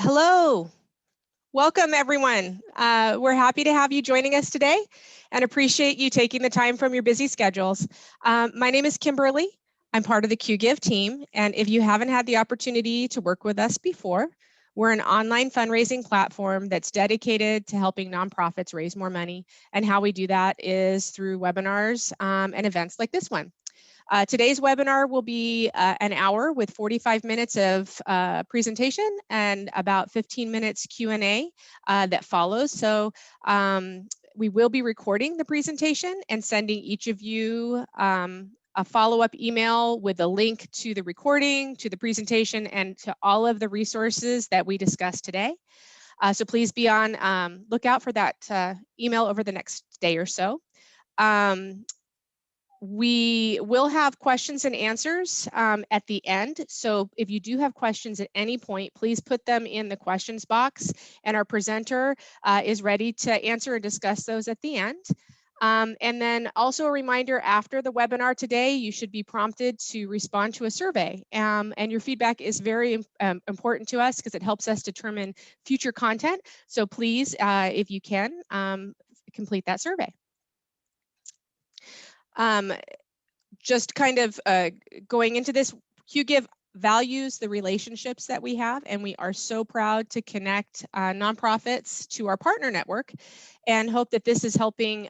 Hello, welcome everyone. We're happy to have you joining us today and appreciate you taking the time from your busy schedules. My name is Kimberly. I'm part of the QGIve team, and if you haven't had the opportunity to work with us before, we're an online fundraising platform that's dedicated to helping nonprofits raise more money, and how we do that is through webinars and events like this one. Today's webinar will be an hour with 45 minutes of presentation and about 15 minutes Q&A that follows. So we will be recording the presentation and sending each of you a follow-up email with a link to the recording, to the presentation, and to all of the resources that we discussed today. So please be on lookout for that email over the next day or so. We will have questions and answers at the end. So if you do have questions at any point, please put them in the questions box, and our presenter is ready to answer and discuss those at the end. And then also a reminder, after the webinar today, you should be prompted to respond to a survey. And your feedback is very important to us because it helps us determine future content. So please, if you can, complete that survey. Just kind of going into this, QGIve values the relationships that we have, and we are so proud to connect nonprofits to our partner network, and hope that this is helping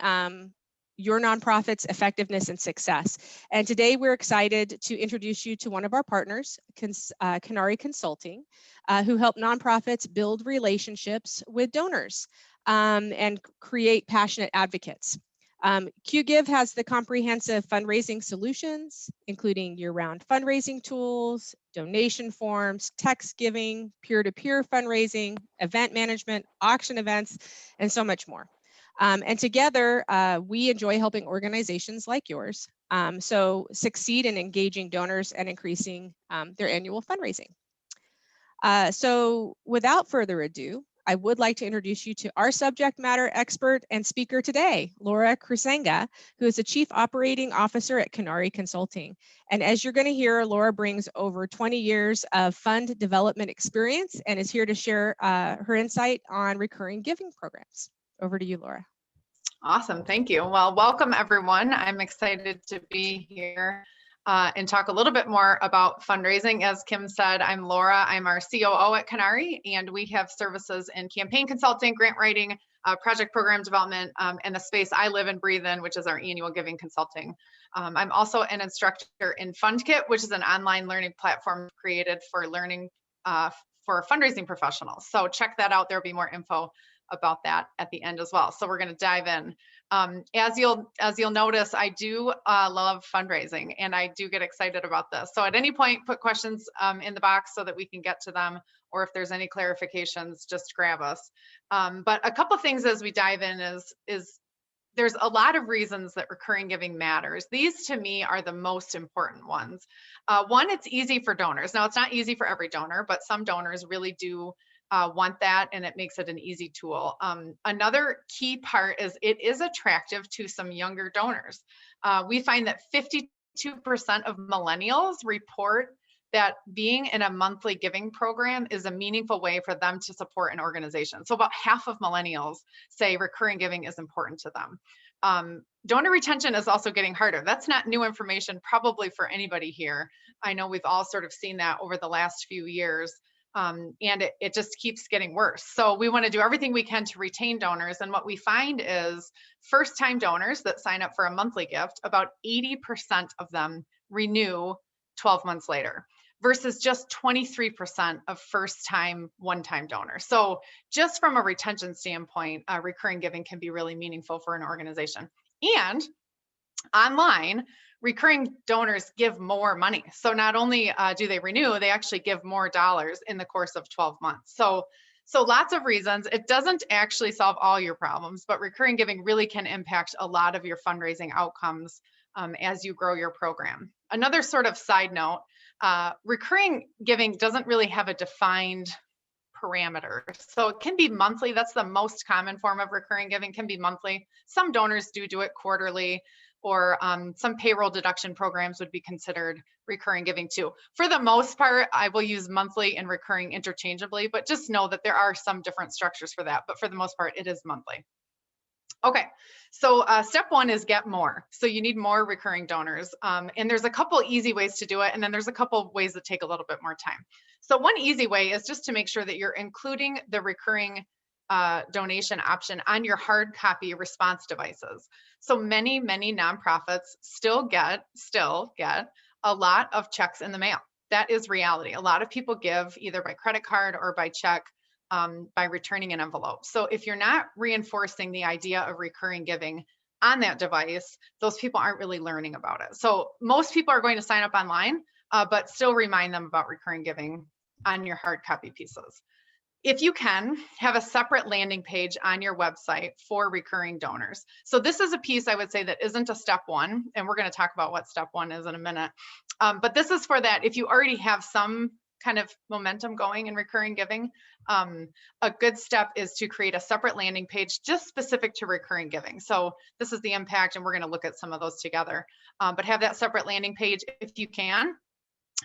your nonprofit's effectiveness and success. And today we're excited to introduce you to one of our partners, Kennari Consulting, who help nonprofits build relationships with donors and create passionate advocates. QGIve has the comprehensive fundraising solutions, including year-round fundraising tools, donation forms, text giving, peer-to-peer fundraising, event management, auction events, and so much more. And together, we enjoy helping organizations like yours so succeed in engaging donors and increasing their annual fundraising. So without further ado, I would like to introduce you to our subject matter expert and speaker today, Laura Kruisenga, who is the Chief Operating Officer at Kennari Consulting. And as you're going to hear, Laura brings over 20 years of fund development experience and is here to share her insight on recurring giving programs. Over to you, Laura. Awesome, thank you. Well, welcome everyone. I'm excited to be here and talk a little bit more about fundraising. As Kim said, I'm Laura. I'm our COO at Kennari, and we have services in campaign consulting, grant writing, project program development, and the space I live and breathe in, which is our annual giving consulting. I'm also an instructor in FundKit, which is an online learning platform created for learning for fundraising professionals. So check that out. There'll be more info about that at the end as well. So we're going to dive in. As you'll notice, I do love fundraising, and I do get excited about this. So at any point, put questions in the box so that we can get to them, or if there's any clarifications, just grab us. But a couple things as we dive in is there's a lot of reasons that recurring giving matters. These to me are the most important ones. One, it's easy for donors. Now, it's not easy for every donor, but some donors really do want that, and it makes it an easy tool. Another key part is it is attractive to some younger donors. We find that 52% of millennials report that being in a monthly giving program is a meaningful way for them to support an organization. So about half of millennials say recurring giving is important to them. Donor retention is also getting harder. That's not new information probably for anybody here. I know we've all sort of seen that over the last few years. And it just keeps getting worse. So we want to do everything we can to retain donors. And what we find is first-time donors that sign up for a monthly gift, about 80% of them renew 12 months later, versus just 23% of first-time, one-time donors. So just from a retention standpoint, recurring giving can be really meaningful for an organization. And online, recurring donors give more money. So not only do they renew, they actually give more dollars in the course of 12 months. So lots of reasons. It doesn't actually solve all your problems, but recurring giving really can impact a lot of your fundraising outcomes as you grow your program. Another sort of side note, recurring giving doesn't really have a defined parameter. So it can be monthly. That's the most common form of recurring giving, can be monthly. Some donors do it quarterly. or some payroll deduction programs would be considered recurring giving too. For the most part, I will use monthly and recurring interchangeably, but just know that there are some different structures for that. But for the most part, it is monthly. Okay, so step one is get more. So you need more recurring donors. And there's a couple easy ways to do it. And then there's a couple ways that take a little bit more time. So one easy way is just to make sure that you're including the recurring donation option on your hard copy response devices. So many nonprofits still get a lot of checks in the mail. That is reality. A lot of people give either by credit card or by check by returning an envelope. So if you're not reinforcing the idea of recurring giving on that device, those people aren't really learning about it. So most people are going to sign up online, but still remind them about recurring giving on your hard copy pieces. If you can, have a separate landing page on your website for recurring donors. So this is a piece I would say that isn't a step one, and we're going to talk about what step one is in a minute. But this is for that if you already have some kind of momentum going in recurring giving, a good step is to create a separate landing page just specific to recurring giving. So this is the impact, and we're going to look at some of those together. But have that separate landing page if you can.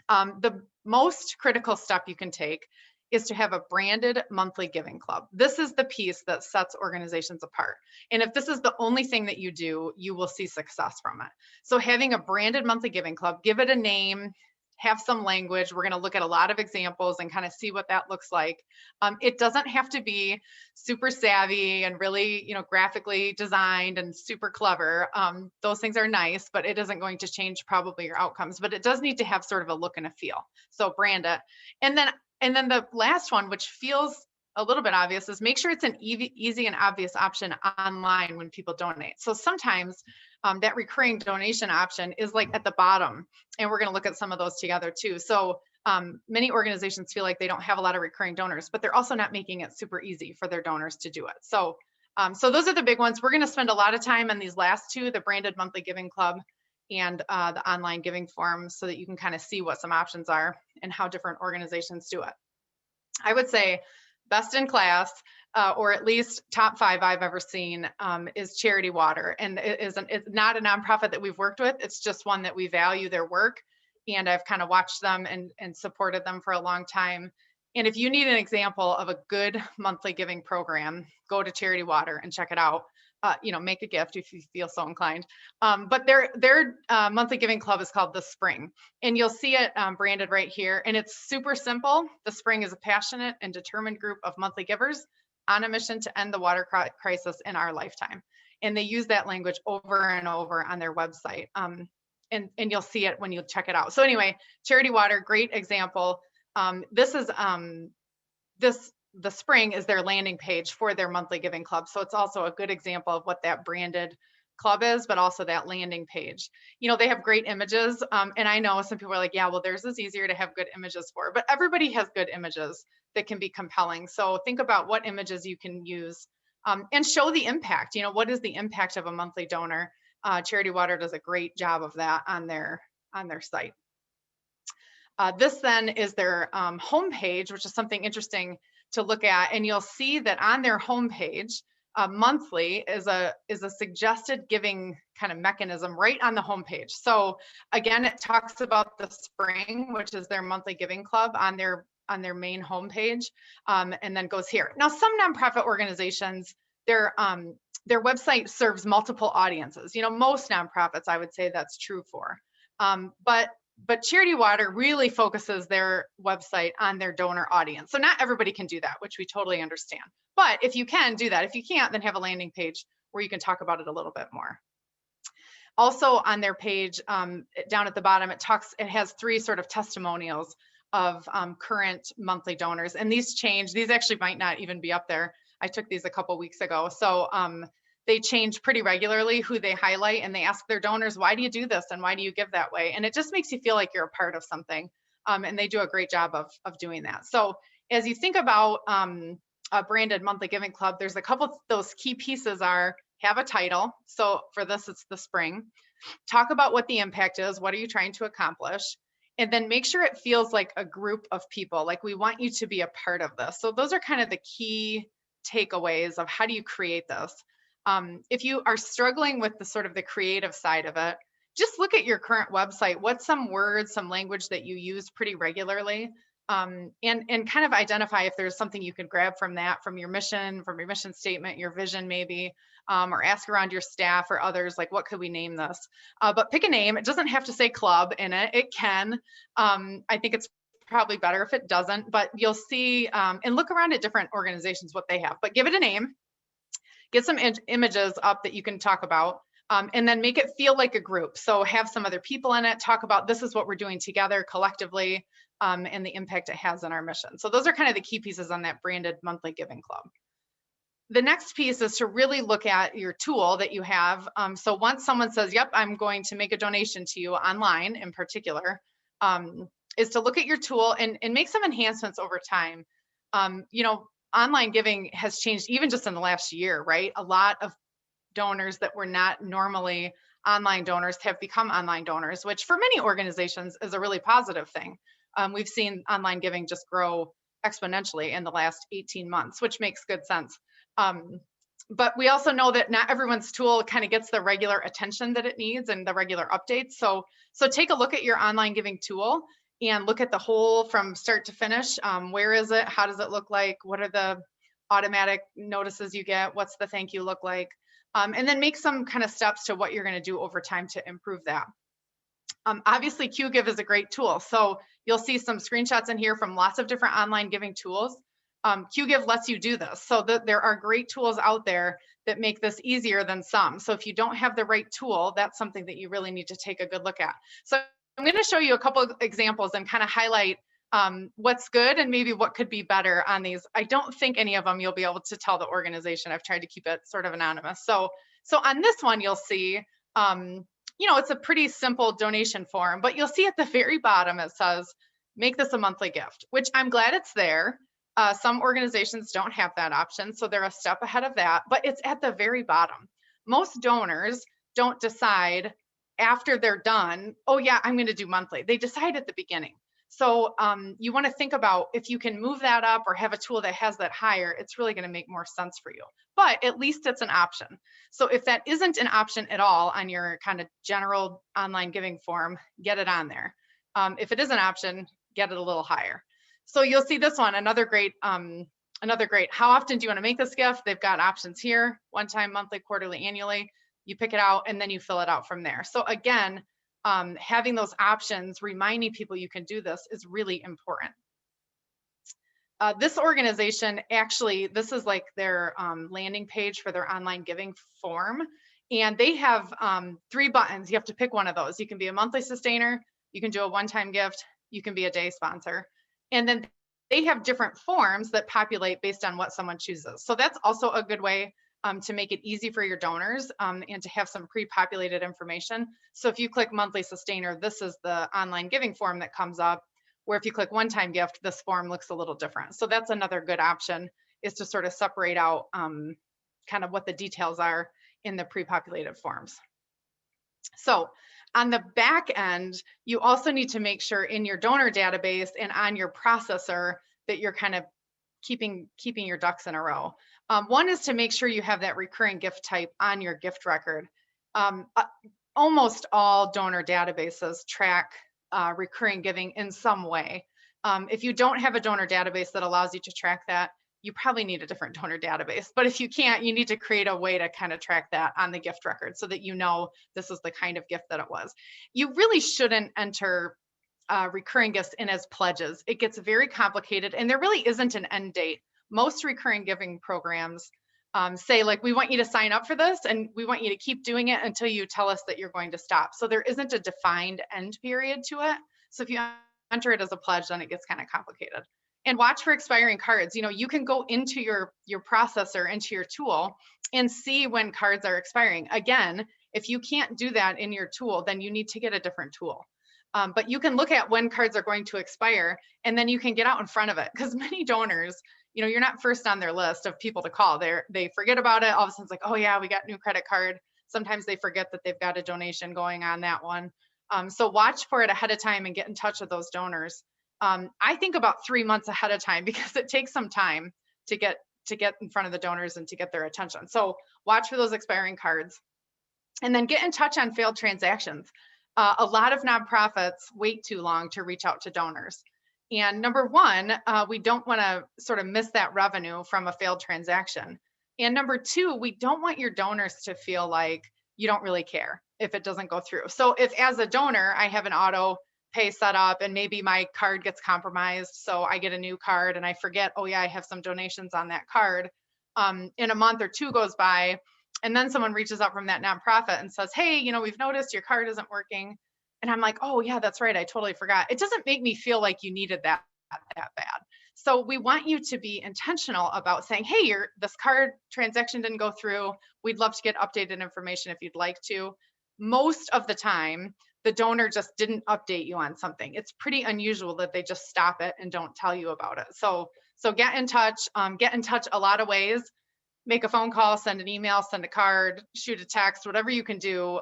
The most critical step you can take is to have a branded monthly giving club. This is the piece that sets organizations apart. And if this is the only thing that you do, you will see success from it. So having a branded monthly giving club, give it a name, have some language. We're going to look at a lot of examples and kind of see what that looks like. It doesn't have to be super savvy and really, graphically designed and super clever. Those things are nice, but it isn't going to change probably your outcomes. But it does need to have sort of a look and a feel. So brand it. And then the last one, which feels a little bit obvious, is make sure it's an easy and obvious option online when people donate. So sometimes that recurring donation option is like at the bottom, and we're going to look at some of those together too. So many organizations feel like they don't have a lot of recurring donors, but they're also not making it super easy for their donors to do it. So those are the big ones. We're going to spend a lot of time on these last two, the branded monthly giving club and the online giving form, so that you can kind of see what some options are and how different organizations do it. I would say best in class, or at least top 5 I've ever seen, is Charity Water. And it's not a nonprofit that we've worked with. It's just one that we value their work. And I've kind of watched them and supported them for a long time. And if you need an example of a good monthly giving program, go to Charity Water and check it out. Make a gift if you feel so inclined. But their monthly giving club is called The Spring, and you'll see it branded right here. And it's super simple. The Spring is a passionate and determined group of monthly givers on a mission to end the water crisis in our lifetime. And they use that language over and over on their website. And you'll see it when you check it out. So anyway, Charity Water, great example. The Spring is their landing page for their monthly giving club. So it's also a good example of what that branded club is, but also that landing page. They have great images. And I know some people are like, yeah, well, theirs is easier to have good images for, but everybody has good images that can be compelling. So think about what images you can use and show the impact. What is the impact of a monthly donor? Charity Water does a great job of that on their site. This then is their homepage, which is something interesting to look at, and you'll see that on their homepage, monthly is a suggested giving kind of mechanism right on the homepage. So again, it talks about the Spring, which is their monthly giving club, on their main homepage, and then goes here. Now, some nonprofit organizations, their website serves multiple audiences. Most nonprofits, I would say that's true for, but Charity Water really focuses their website on their donor audience. So not everybody can do that, which we totally understand. But if you can do that, if you can't, then have a landing page where you can talk about it a little bit more. Also on their page, down at the bottom, it has 3 sort of testimonials of current monthly donors. And these change. These actually might not even be up there. I took these a couple weeks ago. So they change pretty regularly who they highlight, and they ask their donors, why do you do this and why do you give that way? And it just makes you feel like you're a part of something. And they do a great job of doing that. So as you think about a branded monthly giving club, there's a couple of those key pieces are have a title. So for this, it's The Spring. Talk about what the impact is. What are you trying to accomplish? And then make sure it feels like a group of people, like we want you to be a part of this. So those are kind of the key takeaways of how do you create this. If you are struggling with the sort of the creative side of it, just look at your current website. What's some words, some language that you use pretty regularly? And kind of identify if there's something you could grab from that, from your mission statement, your vision maybe, or ask around your staff or others, like, what could we name this? But pick a name. It doesn't have to say club in it. It can. I think it's probably better if it doesn't, but you'll see, and look around at different organizations, what they have, but give it a name, get some images up that you can talk about. And then make it feel like a group. So have some other people in it, talk about this is what we're doing together collectively, and the impact it has on our mission. So those are kind of the key pieces on that branded monthly giving club. The next piece is to really look at your tool that you have. So once someone says, yep, I'm going to make a donation to you online in particular, is to look at your tool and make some enhancements over time. You know, online giving has changed even just in the last year, right? A lot of donors that were not normally online donors have become online donors, which for many organizations is a really positive thing. We've seen online giving just grow exponentially in the last 18 months, which makes good sense. But we also know that not everyone's tool kind of gets the regular attention that it needs and the regular updates. So take a look at your online giving tool and look at the whole from start to finish. Where is it? How does it look like? What are the automatic notices you get? What's the thank you look like? And then make some kind of steps to what you're going to do over time to improve that. Obviously, QGive is a great tool. So you'll see some screenshots in here from lots of different online giving tools. QGive lets you do this. So there are great tools out there that make this easier than some. So if you don't have the right tool, that's something that you really need to take a good look at. So I'm going to show you a couple of examples and kind of highlight what's good and maybe what could be better on these. I don't think any of them you'll be able to tell the organization. I've tried to keep it sort of anonymous. So on this one, you'll see, you know, it's a pretty simple donation form, but you'll see at the very bottom, it says, make this a monthly gift, which I'm glad it's there. Some organizations don't have that option, so they're a step ahead of that, but it's at the very bottom. Most donors don't decide after they're done, oh yeah, I'm going to do monthly. They decide at the beginning. So you want to think about if you can move that up or have a tool that has that higher, it's really going to make more sense for you. But at least it's an option. So if that isn't an option at all on your kind of general online giving form, get it on there. If it is an option, get it a little higher. So you'll see this one, another great, how often do you want to make this gift? They've got options here, one time, monthly, quarterly, annually. You pick it out and then you fill it out from there. So again, having those options, reminding people you can do this is really important. This organization, actually, this is like their landing page for their online giving form. And they have 3 buttons. You have to pick one of those. You can be a monthly sustainer, you can do a one-time gift, you can be a day sponsor. And then they have different forms that populate based on what someone chooses. So that's also a good way to make it easy for your donors and to have some pre-populated information. So if you click monthly sustainer, this is the online giving form that comes up, where if you click one-time gift, this form looks a little different. So that's another good option, is to sort of separate out kind of what the details are in the pre-populated forms. So on the back end, you also need to make sure in your donor database and on your processor that you're kind of keeping your ducks in a row. One is to make sure you have that recurring gift type on your gift record. Almost all donor databases track recurring giving in some way. If you don't have a donor database that allows you to track that, you probably need a different donor database. But if you can't, you need to create a way to kind of track that on the gift record so that you know this is the kind of gift that it was. You really shouldn't enter recurring gifts in as pledges. It gets very complicated and there really isn't an end date. Most recurring giving programs say, like, we want you to sign up for this and we want you to keep doing it until you tell us that you're going to stop. So there isn't a defined end period to it. So if you enter it as a pledge, then it gets kind of complicated. And watch for expiring cards. You know, you can go into your processor, into your tool, and see when cards are expiring. Again, if you can't do that in your tool, then you need to get a different tool. But you can look at when cards are going to expire, and then you can get out in front of it, because many donors, you know, you're not first on their list of people to call. They forget about it. All of a sudden it's like, oh yeah, we got new credit card. Sometimes they forget that they've got a donation going on that one. So watch for it ahead of time and get in touch with those donors. I think about 3 months ahead of time, because it takes some time to get get in front of the donors and to get their attention. So watch for those expiring cards. And then get in touch on failed transactions. A lot of nonprofits wait too long to reach out to donors. And number one, we don't want to sort of miss that revenue from a failed transaction. And number two, we don't want your donors to feel like you don't really care if it doesn't go through. So if as a donor, I have an auto pay set up and maybe my card gets compromised, so I get a new card and I forget, oh yeah, I have some donations on that card. In a month or two goes by, and then someone reaches out from that nonprofit and says, hey, we've noticed your card isn't working. And I'm like, oh yeah, that's right, I totally forgot. It doesn't make me feel like you needed that bad. So we want you to be intentional about saying, hey, this card transaction didn't go through. We'd love to get updated information if you'd like to. Most of the time, the donor just didn't update you on something. It's pretty unusual that they just stop it and don't tell you about it. So get in touch a lot of ways. Make a phone call, send an email, send a card, shoot a text, whatever you can do,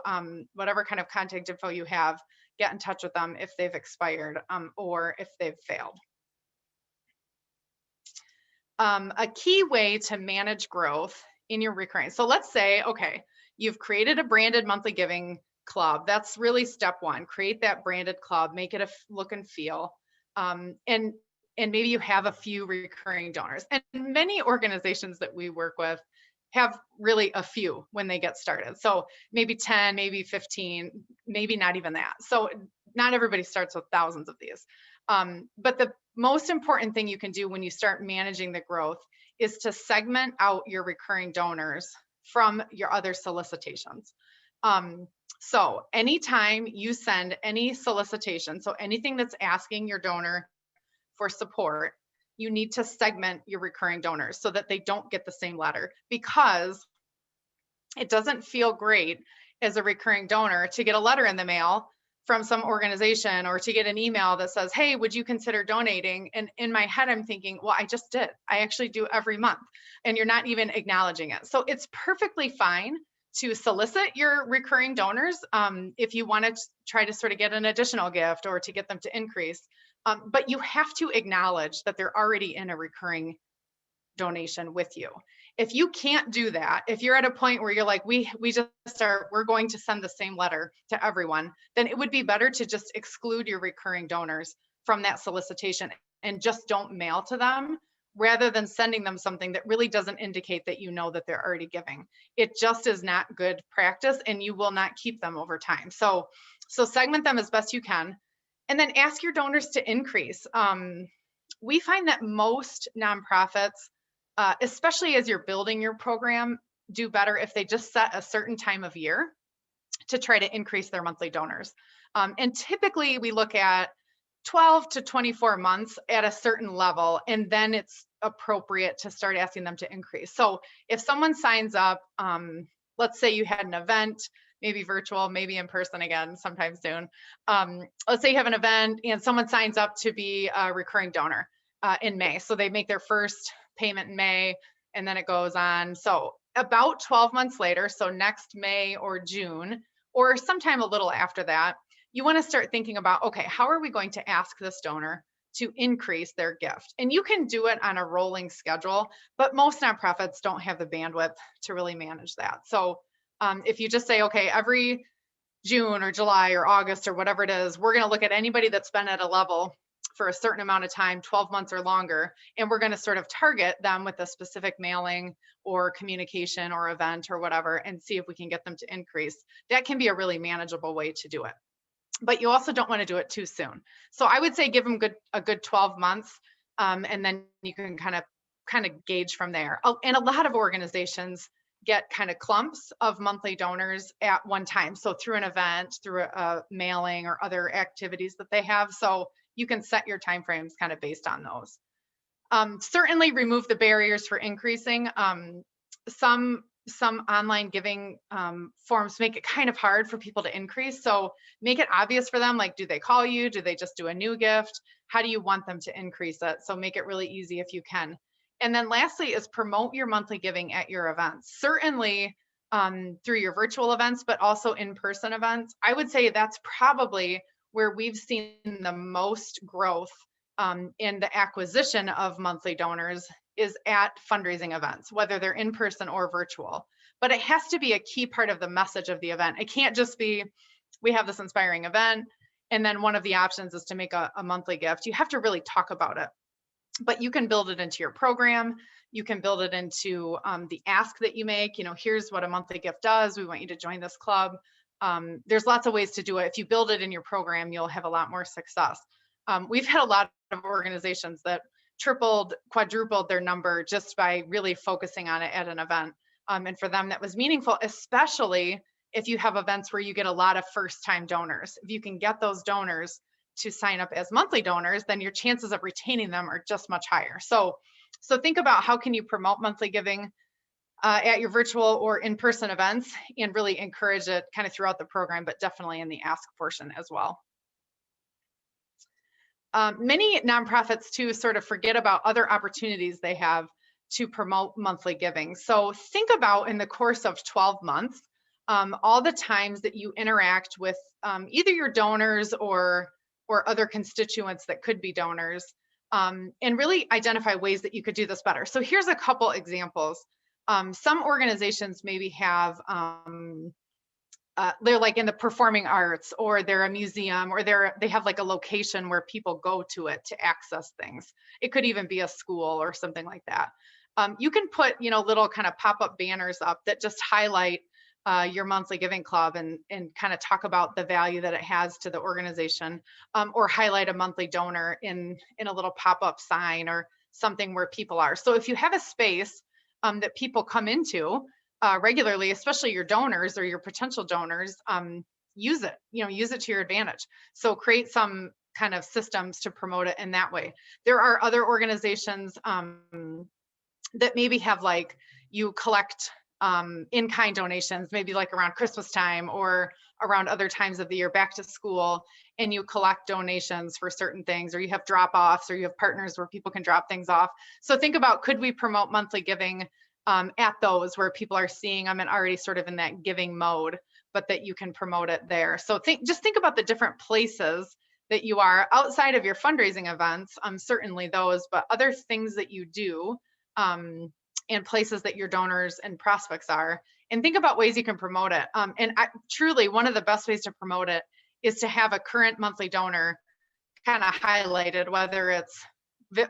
whatever kind of contact info you have, get in touch with them if they've expired or if they've failed. A key way to manage growth in your recurring. So let's say, okay, you've created a branded monthly giving club. That's really step one. Create that branded club, make it a look and feel. And maybe you have a few recurring donors. And many organizations that we work with have really a few when they get started. So maybe 10, maybe 15, maybe not even that. So not everybody starts with thousands of these. But the most important thing you can do when you start managing the growth is to segment out your recurring donors from your other solicitations. So anytime you send any solicitation, so anything that's asking your donor for support, you need to segment your recurring donors so that they don't get the same letter, because it doesn't feel great as a recurring donor to get a letter in the mail from some organization or to get an email that says, hey, would you consider donating? And in my head, I'm thinking, well, I just did. I actually do every month, and you're not even acknowledging it. So it's perfectly fine to solicit your recurring donors if you want to try to sort of get an additional gift or to get them to increase. But you have to acknowledge that they're already in a recurring donation with you. If you can't do that, if you're at a point where you're like, we're going to send the same letter to everyone, then it would be better to just exclude your recurring donors from that solicitation and just don't mail to them, rather than sending them something that really doesn't indicate that you know that they're already giving. It just is not good practice, and you will not keep them over time. So segment them as best you can. And then ask your donors to increase. We find that most nonprofits, especially as you're building your program, do better if they just set a certain time of year to try to increase their monthly donors. And typically we look at 12 to 24 months at a certain level, and then it's appropriate to start asking them to increase. So if someone signs up, let's say you had an event, maybe virtual, maybe in person again sometime soon. Let's say you have an event and someone signs up to be a recurring donor in May. So they make their first payment in May, and then it goes on. So about 12 months later, so next May or June, or sometime a little after that, you want to start thinking about, okay, how are we going to ask this donor to increase their gift? And you can do it on a rolling schedule, but most nonprofits don't have the bandwidth to really manage that. So if you just say, okay, every June or July or August or whatever it is, we're going to look at anybody that's been at a level for a certain amount of time, 12 months or longer, and we're going to sort of target them with a specific mailing or communication or event or whatever, and see if we can get them to increase. That can be a really manageable way to do it. But you also don't want to do it too soon. So I would say give them a good 12 months, and then you can kind of gauge from there. And a lot of organizations get kind of clumps of monthly donors at one time. So through an event, through a mailing or other activities that they have. So you can set your timeframes kind of based on those. Certainly remove the barriers for increasing. Some online giving forms make it kind of hard for people to increase. So make it obvious for them, like, do they call you? Do they just do a new gift? How do you want them to increase it? So make it really easy if you can. And then lastly is promote your monthly giving at your events. Certainly through your virtual events, but also in-person events. I would say that's probably where we've seen the most growth in the acquisition of monthly donors is at fundraising events, whether they're in person or virtual. But it has to be a key part of the message of the event. It can't just be, we have this inspiring event, and then one of the options is to make a monthly gift. You have to really talk about it. But you can build it into your program. You can build it into the ask that you make. Here's what a monthly gift does. We want you to join this club. There's lots of ways to do it. If you build it in your program, you'll have a lot more success. We've had a lot of organizations that tripled, quadrupled their number just by really focusing on it at an event. And for them, that was meaningful, especially if you have events where you get a lot of first-time donors. If you can get those donors to sign up as monthly donors, then your chances of retaining them are just much higher. So think about how can you promote monthly giving at your virtual or in-person events, and really encourage it kind of throughout the program, but definitely in the ask portion as well. Many nonprofits too sort of forget about other opportunities they have to promote monthly giving. So think about, in the course of 12 months, all the times that you interact with either your donors or other constituents that could be donors, and really identify ways that you could do this better. So here's a couple examples. Some organizations maybe have, they're like in the performing arts, or they're a museum, or they have like a location where people go to it to access things. It could even be a school or something like that. You can put, little kind of pop-up banners up that just highlight your monthly giving club and kind of talk about the value that it has to the organization, or highlight a monthly donor in a little pop-up sign or something where people are. So if you have a space that people come into regularly, especially your donors or your potential donors, use it, use it to your advantage. So create some kind of systems to promote it in that way. There are other organizations that maybe have, like, you collect in-kind donations, maybe like around Christmas time or around other times of the year, back to school, and you collect donations for certain things, or you have drop-offs, or you have partners where people can drop things off. So think about, could we promote monthly giving at those where people are seeing them and already sort of in that giving mode, but that you can promote it there. So just think about the different places that you are outside of your fundraising events, certainly those, but other things that you do, and places that your donors and prospects are, and think about ways you can promote it. And truly, one of the best ways to promote it is to have a current monthly donor kind of highlighted, whether it's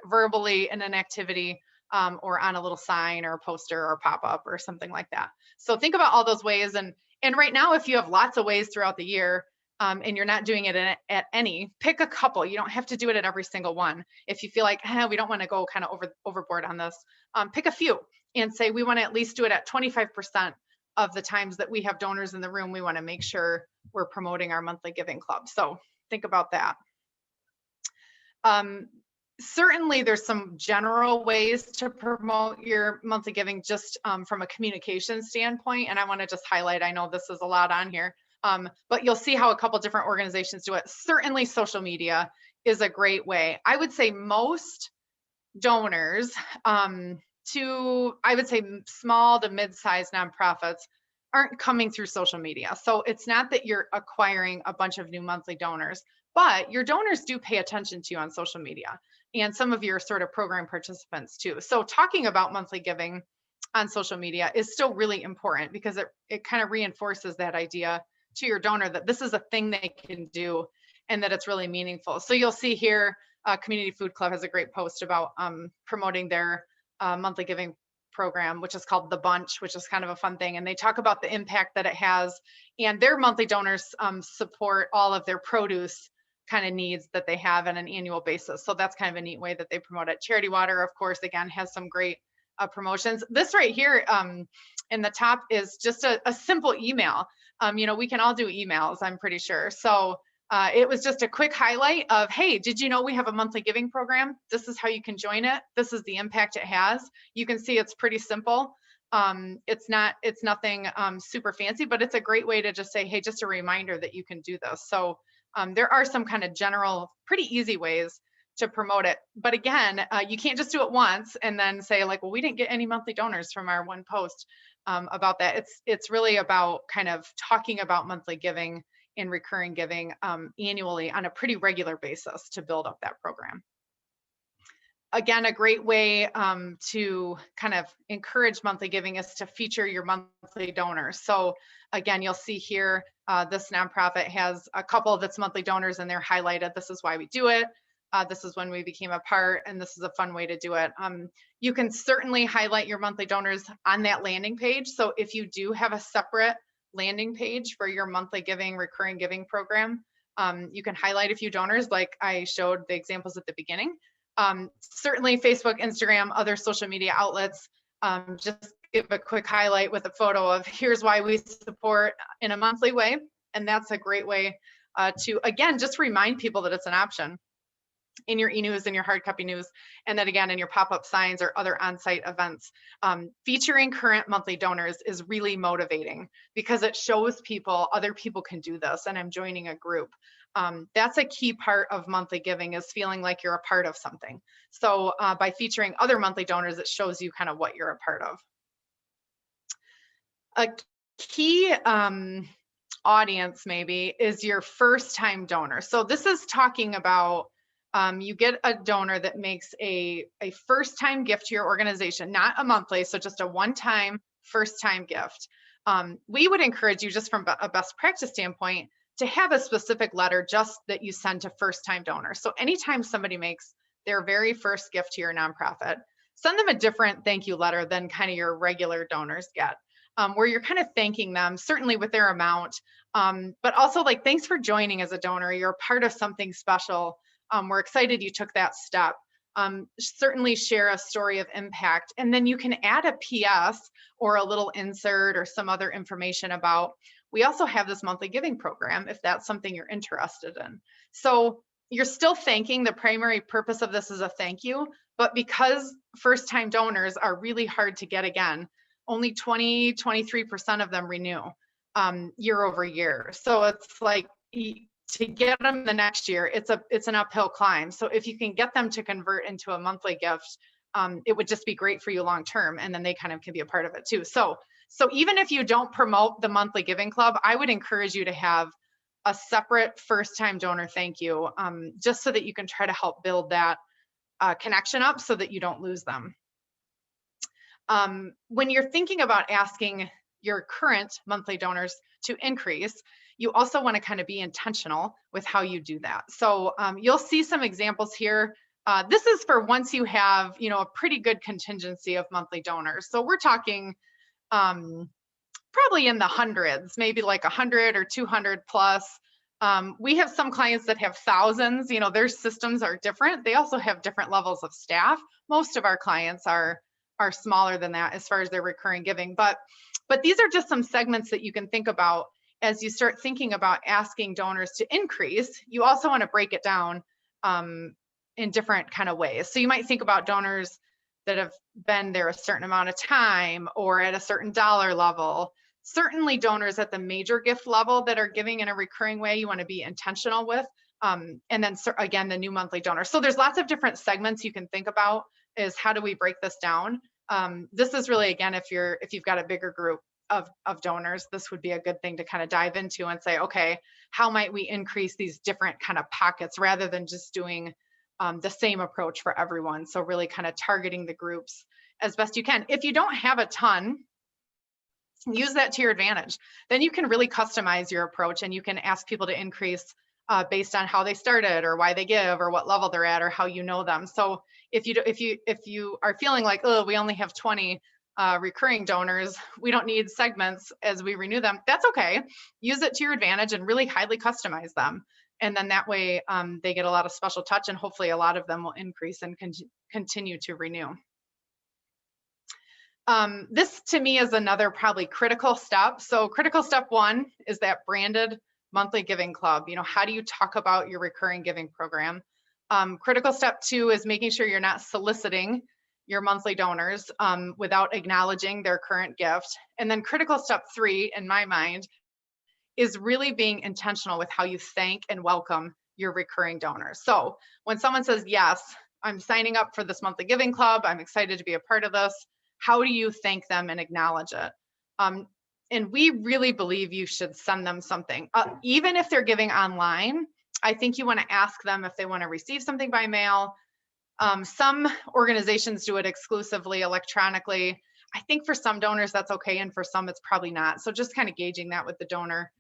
verbally in an activity, or on a little sign or a poster or pop-up or something like that. So think about all those ways. And right now, if you have lots of ways throughout the year, and you're not doing it at any, pick a couple. You don't have to do it at every single one. If you feel like, we don't want to go kind of overboard on this, pick a few and say, we want to at least do it at 25% of the times that we have donors in the room. We want to make sure we're promoting our monthly giving club. So think about that. Certainly, there's some general ways to promote your monthly giving, just from a communication standpoint. And I want to just highlight, I know this is a lot on here, but you'll see how a couple different organizations do it. Certainly, social media is a great way. I would say most donors, I would say small to mid-sized nonprofits, aren't coming through social media. So it's not that you're acquiring a bunch of new monthly donors, but your donors do pay attention to you on social media, and some of your sort of program participants too. So talking about monthly giving on social media is still really important, because it kind of reinforces that idea to your donor that this is a thing they can do and that it's really meaningful. So you'll see here, Community Food Club has a great post about promoting their monthly giving program, which is called The Bunch, which is kind of a fun thing. And they talk about the impact that it has, and their monthly donors support all of their produce kind of needs that they have on an annual basis. So that's kind of a neat way that they promote it. Charity Water, of course, again, has some great promotions. This right here in the top is just a simple email. We can all do emails, I'm pretty sure. So it was just a quick highlight of, hey, did you know we have a monthly giving program? This is how you can join it. This is the impact it has. You can see it's pretty simple. It's nothing super fancy, but it's a great way to just say, hey, just a reminder that you can do this. So there are some kind of general, pretty easy ways to promote it. But again, you can't just do it once and then say, like, well, we didn't get any monthly donors from our one post about that. It's really about kind of talking about monthly giving and recurring giving annually on a pretty regular basis to build up that program. Again, a great way to kind of encourage monthly giving is to feature your monthly donors. So again, you'll see here, this nonprofit has a couple of its monthly donors and they're highlighted. This is why we do it. This is when we became a part, and this is a fun way to do it. You can certainly highlight your monthly donors on that landing page. So if you do have a separate landing page for your monthly giving, recurring giving program, you can highlight a few donors like I showed the examples at the beginning. Certainly Facebook, Instagram, other social media outlets, just give a quick highlight with a photo of here's why we support in a monthly way. And that's a great way to, again, just remind people that it's an option in your e-news and your hard copy news, and then again in your pop-up signs or other on-site events. Featuring current monthly donors is really motivating because it shows people other people can do this and I'm joining a group. That's a key part of monthly giving, is feeling like you're a part of something. So by featuring other monthly donors, it shows you kind of what you're a part of. A key audience maybe is your first time donor. So this is talking about you get a donor that makes a first time gift to your organization, not a monthly, so just a one-time first time gift. We would encourage you, just from a best practice standpoint, to have a specific letter just that you send to first time donors. So anytime somebody makes their very first gift to your nonprofit, send them a different thank you letter than kind of your regular donors get, where you're kind of thanking them, certainly with their amount, but also like, thanks for joining as a donor. You're a part of something special. We're excited you took that step. Certainly share a story of impact, and then you can add a PS or a little insert or some other information about, we also have this monthly giving program if that's something you're interested in. So you're still thanking. The primary purpose of this is a thank you, but because first time donors are really hard to get again, only 23% of them renew year over year. So it's like, to get them the next year, it's an uphill climb. So if you can get them to convert into a monthly gift, it would just be great for you long term, and then they kind of can be a part of it too. So even if you don't promote the monthly giving club, I would encourage you to have a separate first time donor thank you, just so that you can try to help build that connection up so that you don't lose them. When you're thinking about asking your current monthly donors to increase, you also want to kind of be intentional with how you do that. So you'll see some examples here. This is for once you have, a pretty good contingency of monthly donors. So we're talking probably in the hundreds, maybe like 100 or 200 plus. We have some clients that have thousands. Their systems are different. They also have different levels of staff. Most of our clients are smaller than that as far as their recurring giving. But these are just some segments that you can think about as you start thinking about asking donors to increase. You also want to break it down in different kind of ways. So you might think about donors that have been there a certain amount of time or at a certain dollar level. Certainly donors at the major gift level that are giving in a recurring way, you want to be intentional with. And then again, the new monthly donor. So there's lots of different segments you can think about, is how do we break this down? This is really, again, if you've got a bigger group of donors, this would be a good thing to kind of dive into and say, okay, how might we increase these different kind of pockets rather than just doing the same approach for everyone? So really kind of targeting the groups as best you can. If you don't have a ton, use that to your advantage. Then you can really customize your approach, and you can ask people to increase based on how they started or why they give or what level they're at or how you know them. So if you are feeling like, oh, we only have 20 recurring donors, we don't need segments as we renew them, that's okay. Use it to your advantage and really highly customize them. And then that way they get a lot of special touch, and hopefully a lot of them will increase and continue to renew. This to me is another probably critical step. So critical step one is that branded monthly giving club. How do you talk about your recurring giving program? Critical step two is making sure you're not soliciting your monthly donors without acknowledging their current gift. And then critical step three, in my mind, is really being intentional with how you thank and welcome your recurring donors. So when someone says, yes, I'm signing up for this monthly giving club, I'm excited to be a part of this, how do you thank them and acknowledge it? And we really believe you should send them something. Even if they're giving online, I think you want to ask them if they want to receive something by mail. Some organizations do it exclusively electronically. I think for some donors that's okay, and for some it's probably not. So just kind of gauging that with the donor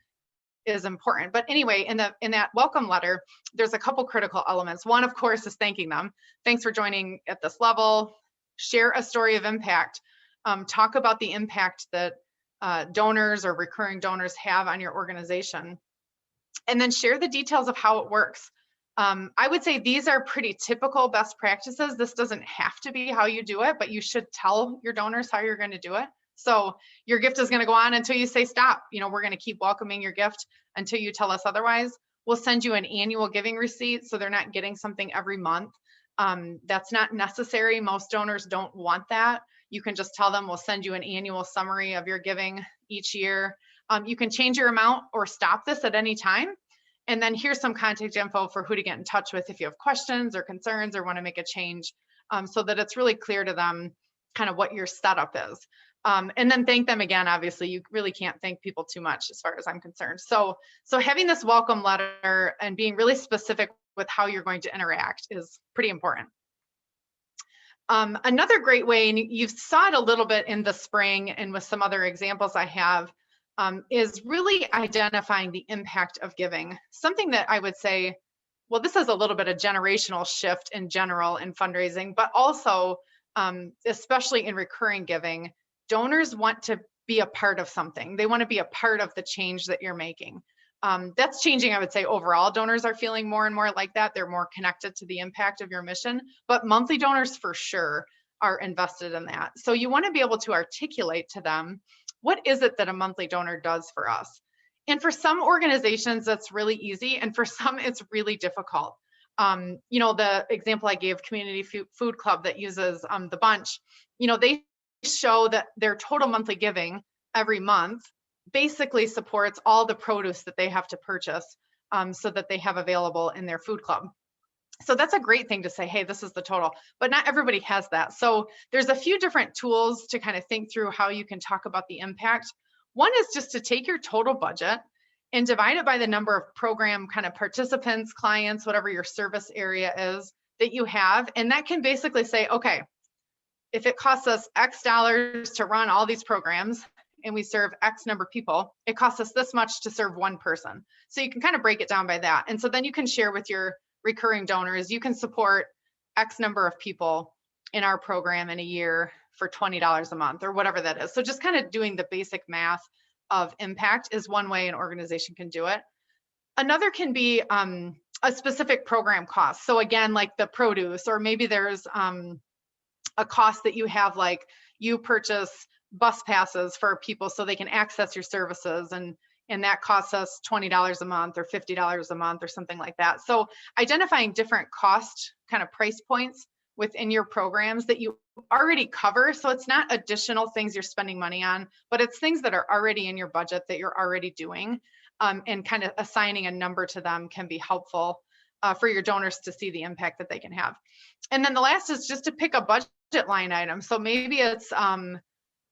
is important. But anyway, in that welcome letter, there's a couple critical elements. One, of course, is thanking them. Thanks for joining at this level. Share a story of impact. Talk about the impact that donors or recurring donors have on your organization. And then share the details of how it works. I would say these are pretty typical best practices. This doesn't have to be how you do it, but you should tell your donors how you're going to do it. So your gift is going to go on until you say stop. You know, we're going to keep welcoming your gift until you tell us otherwise. We'll send you an annual giving receipt, so they're not getting something every month. That's not necessary. Most donors don't want that. You can just tell them we'll send you an annual summary of your giving each year. You can change your amount or stop this at any time. And then here's some contact info for who to get in touch with if you have questions or concerns or want to make a change, so that it's really clear to them kind of what your setup is. And then thank them again. Obviously, you really can't thank people too much as far as I'm concerned. So having this welcome letter and being really specific with how you're going to interact is pretty important. Another great way, and you saw it a little bit in the spring and with some other examples I have, is really identifying the impact of giving. Something that I would say, well, this is a little bit of generational shift in general in fundraising, but also, especially in recurring giving, donors want to be a part of something. They want to be a part of the change that you're making. That's changing, I would say, overall. Donors are feeling more and more like that. They're more connected to the impact of your mission, but monthly donors for sure are invested in that. So you want to be able to articulate to them, what is it that a monthly donor does for us? And for some organizations, that's really easy. And for some, it's really difficult. You know, the example I gave, Community Food Club that uses the bunch, you know, they show that their total monthly giving every month basically supports all the produce that they have to purchase, so that they have available in their food club. So that's a great thing to say, hey, this is the total, but not everybody has that. So there's a few different tools to kind of think through how you can talk about the impact. One is just to take your total budget and divide it by the number of program kind of participants, clients, whatever your service area is that you have. And that can basically say, okay, if it costs us X dollars to run all these programs and we serve X number of people, it costs us this much to serve one person. So you can kind of break it down by that. And so then you can share with your recurring donors, you can support X number of people in our program in a year for $20 a month or whatever that is. So just kind of doing the basic math of impact is one way an organization can do it. Another can be a specific program cost. So again, like the produce, or maybe there's a cost that you have, like you purchase bus passes for people so they can access your services, and that costs us $20 a month or $50 a month or something like that. So identifying different cost kind of price points within your programs that you already cover. So it's not additional things you're spending money on, but it's things that are already in your budget that you're already doing, and kind of assigning a number to them can be helpful for your donors to see the impact that they can have. And then the last is just to pick a budget line item. So maybe it's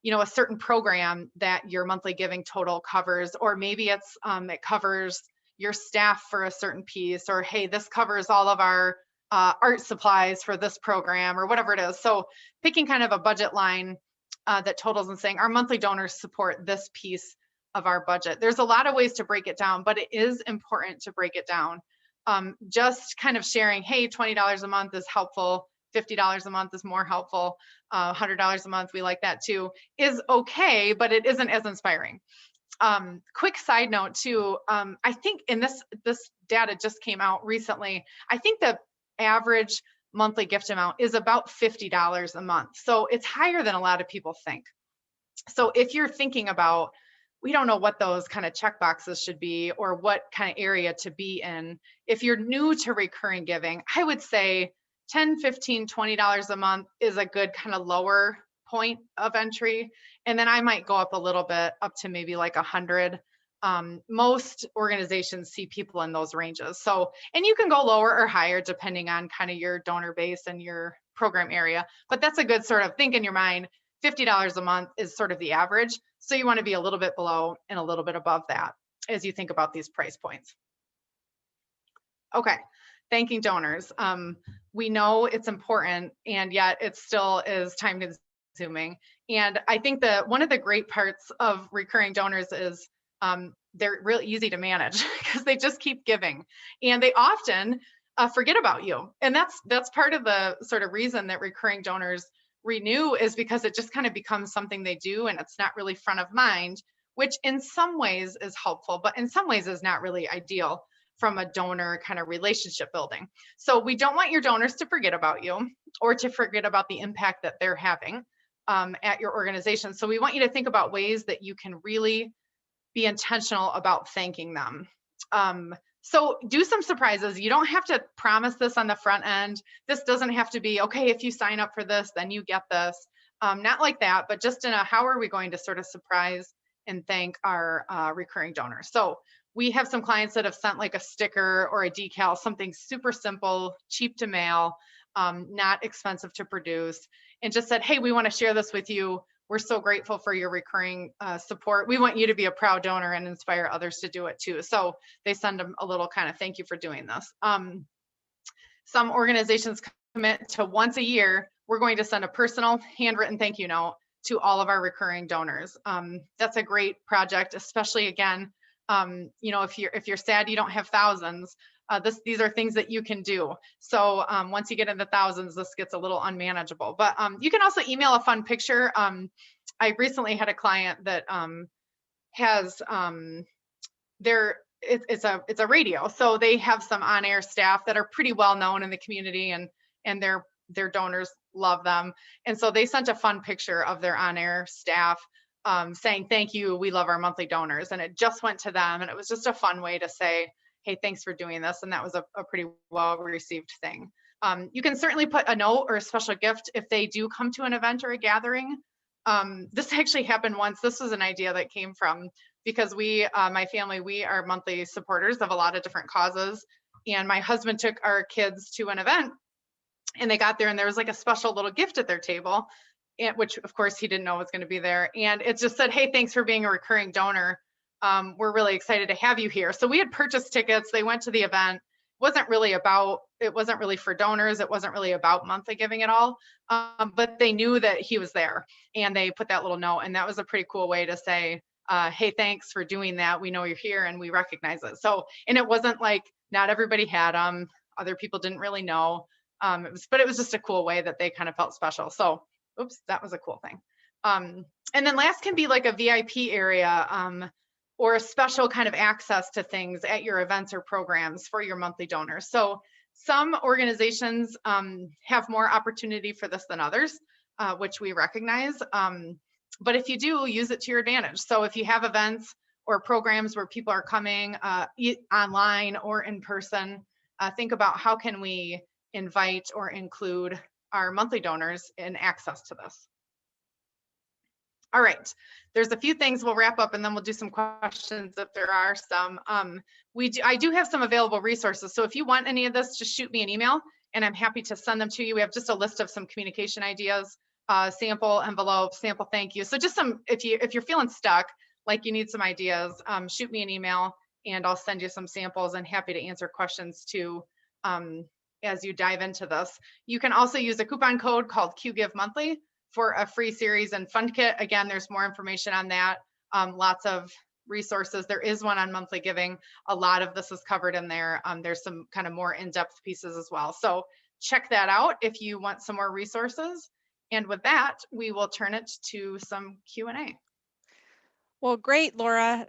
you know, a certain program that your monthly giving total covers, or maybe it's it covers your staff for a certain piece, or hey, this covers all of our art supplies for this program, or whatever it is. So picking kind of a budget line that totals and saying our monthly donors support this piece of our budget. There's a lot of ways to break it down, but it is important to break it down. Just kind of sharing, hey, $20 a month is helpful, $50 a month is more helpful, $100 a month, we like that too, is okay, but it isn't as inspiring. Quick side note too, I think in this data just came out recently, I think the average monthly gift amount is about $50 a month. So it's higher than a lot of people think. So if you're thinking about, we don't know what those kind of check boxes should be or what kind of area to be in, if you're new to recurring giving, I would say $10, $15, $20 a month is a good kind of lower point of entry. And then I might go up a little bit up to maybe like 100. Most organizations see people in those ranges. So, and you can go lower or higher depending on kind of your donor base and your program area, but that's a good sort of think in your mind. $50 a month is sort of the average. So you want to be a little bit below and a little bit above that as you think about these price points. Okay, thanking donors. We know it's important, and yet it still is time consuming. And I think that one of the great parts of recurring donors is they're really easy to manage because they just keep giving, and they often forget about you. And that's part of the sort of reason that recurring donors renew, is because it just kind of becomes something they do, and it's not really front of mind, which in some ways is helpful, but in some ways is not really ideal from a donor kind of relationship building. So we don't want your donors to forget about you or to forget about the impact that they're having at your organization. So we want you to think about ways that you can really be intentional about thanking them. So do some surprises. You don't have to promise this on the front end. This doesn't have to be, okay, if you sign up for this, then you get this. Not like that, but just in a, how are we going to sort of surprise and thank our recurring donors? So we have some clients that have sent like a sticker or a decal, something super simple, cheap to mail, not expensive to produce, and just said, hey, we want to share this with you. We're so grateful for your recurring support. We want you to be a proud donor and inspire others to do it too. So they send them a little kind of thank you for doing this. Some organizations commit to once a year, we're going to send a personal handwritten thank you note to all of our recurring donors. That's a great project, especially again, you know, if you're sad you don't have thousands, these are things that you can do. So once you get into thousands, this gets a little unmanageable. But you can also email a fun picture. I recently had a client that has it's a radio, so they have some on-air staff that are pretty well known in the community, and their donors love them. And so they sent a fun picture of their on-air staff saying, thank you, we love our monthly donors. And it just went to them. And it was just a fun way to say, hey, thanks for doing this. And that was a pretty well received thing. You can certainly put a note or a special gift if they do come to an event or a gathering. This actually happened once. This was an idea that came from, because my family, we are monthly supporters of a lot of different causes. And my husband took our kids to an event, and they got there and there was like a special little gift at their table, which of course he didn't know was going to be there. And it just said, hey, thanks for being a recurring donor. We're really excited to have you here. So we had purchased tickets. They went to the event. It wasn't really for donors. It wasn't really about monthly giving at all. But they knew that he was there, and they put that little note. And that was a pretty cool way to say, hey, thanks for doing that. We know you're here and we recognize it. So, and it wasn't like not everybody had them. Other people didn't really know. But it was just a cool way that they kind of felt special. So, oops, that was a cool thing. And then last can be like a VIP area or a special kind of access to things at your events or programs for your monthly donors. So some organizations have more opportunity for this than others, which we recognize. But if you do, use it to your advantage. So if you have events or programs where people are coming online or in person, think about how can we invite or include our monthly donors in access to this. All right, there's a few things we'll wrap up, and then we'll do some questions if there are some. I do have some available resources, so if you want any of this, just shoot me an email and I'm happy to send them to you. We have just a list of some communication ideas, sample envelope, sample thank you. So just some, if you're feeling stuck, like you need some ideas, shoot me an email and I'll send you some samples, and happy to answer questions too as you dive into this. You can also use a coupon code called QGiveMonthly for a free series and fund kit. Again, there's more information on that. Lots of resources. There is one on monthly giving. A lot of this is covered in there. There's some kind of more in-depth pieces as well. So check that out if you want some more resources. And with that, we will turn it to some Q&A. Well, great, Laura.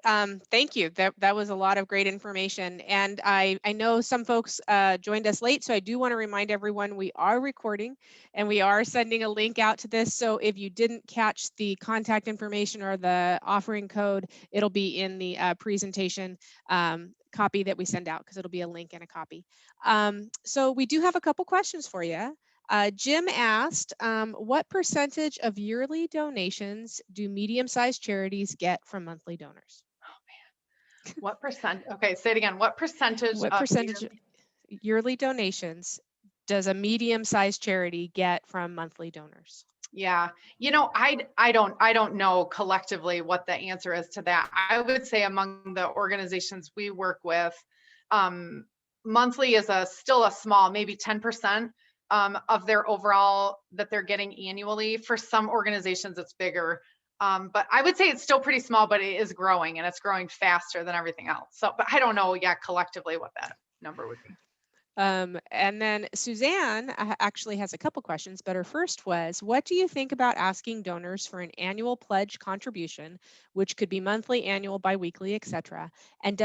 Thank you. That was a lot of great information. And I know some folks joined us late, so I do want to remind everyone we are recording and we are sending a link out to this. So if you didn't catch the contact information or the offering code, it'll be in the presentation copy that we send out, because it'll be a link and a copy. So we do have a couple questions for you. Jim asked, what percentage of yearly donations do medium-sized charities get from monthly donors? Oh man, what percent? Okay, say it again. What percentage of yearly donations does a medium-sized charity get from monthly donors? Yeah, you know, I don't know collectively what the answer is to that. I would say among the organizations we work with, monthly is still a small, maybe 10% of their overall that they're getting annually. For some organizations, it's bigger. But I would say it's still pretty small, but it is growing, and it's growing faster than everything else. So, but I don't know yet collectively what that number would be. And then Suzanne actually has a couple questions, but her first was, what do you think about asking donors for an annual pledge contribution, which could be monthly, annual, biweekly, etc.? And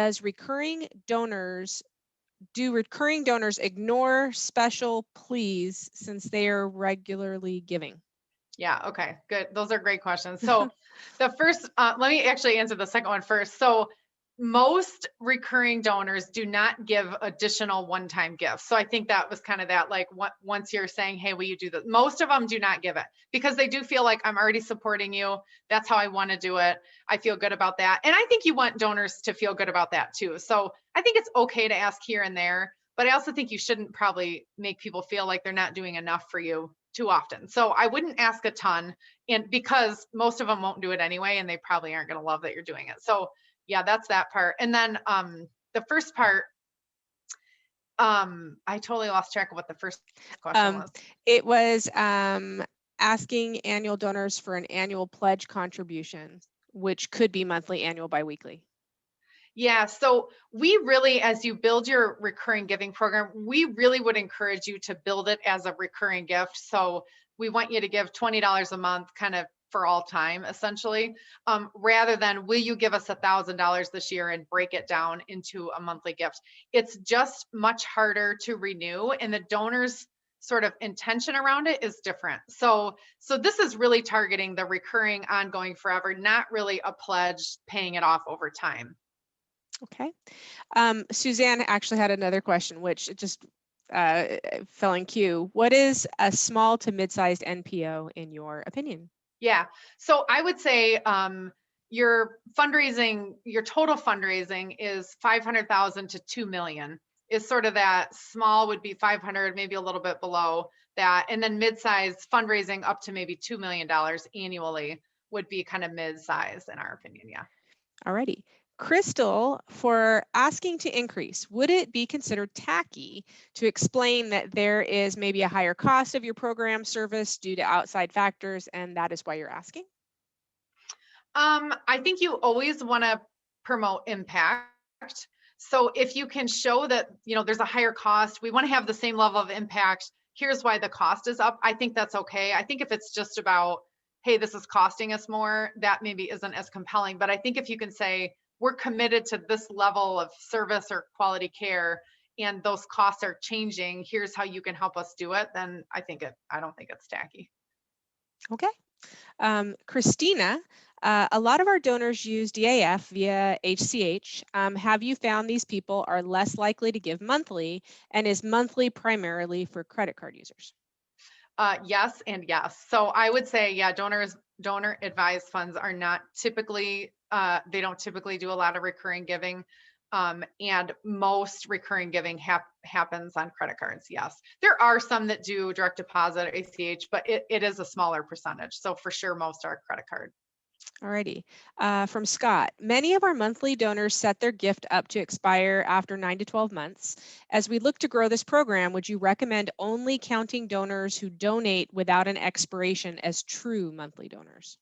do recurring donors ignore special pleas since they are regularly giving? Yeah, okay, good. Those are great questions. So the first, let me actually answer the second one first. So most recurring donors do not give additional one-time gifts. So I think that was kind of that, like, once you're saying, hey, will you do this? Most of them do not give it because they do feel like, I'm already supporting you. That's how I want to do it. I feel good about that. And I think you want donors to feel good about that too. So I think it's okay to ask here and there, but I also think you shouldn't probably make people feel like they're not doing enough for you too often. So I wouldn't ask a ton, and because most of them won't do it anyway, and they probably aren't going to love that you're doing it. So yeah, that's that part. And then the first part, I totally lost track of what the first question was. It was asking annual donors for an annual pledge contribution, which could be monthly, annual, biweekly. Yeah, so we really, as you build your recurring giving program, we really would encourage you to build it as a recurring gift. So we want you to give $20 a month kind of for all time, essentially, rather than, will you give us $1,000 this year and break it down into a monthly gift? It's just much harder to renew, and the donors sort of intention around it is different. So this is really targeting the recurring, ongoing, forever, not really a pledge paying it off over time. Okay. Suzanne actually had another question, which just fell in queue. What is a small to mid-sized NPO in your opinion? Yeah. So I would say your fundraising, your total fundraising is 500,000 to 2 million is sort of that. Small would be 500, maybe a little bit below that. And then mid-size fundraising up to maybe $2 million annually would be kind of mid-size in our opinion. Yeah. Alrighty. Crystal, for asking to increase, would it be considered tacky to explain that there is maybe a higher cost of your program service due to outside factors, and that is why you're asking? I think you always want to promote impact. So if you can show that, there's a higher cost, we want to have the same level of impact, here's why the cost is up, I think that's okay. I think if it's just about, hey, this is costing us more, that maybe isn't as compelling. But I think if you can say, we're committed to this level of service or quality care, and those costs are changing, here's how you can help us do it, then I don't think it's tacky. Okay. Christina, a lot of our donors use DAF via HCH. Have you found these people are less likely to give monthly, and is monthly primarily for credit card users? Yes and yes. So I would say, yeah, donor advised funds are not typically, they don't typically do a lot of recurring giving. And most recurring giving happens on credit cards. Yes, there are some that do direct deposit or ACH, but it is a smaller percentage. So for sure, most are credit card. Alrighty. From Scott, many of our monthly donors set their gift up to expire after 9 to 12 months. As we look to grow this program, would you recommend only counting donors who donate without an expiration as true monthly donors?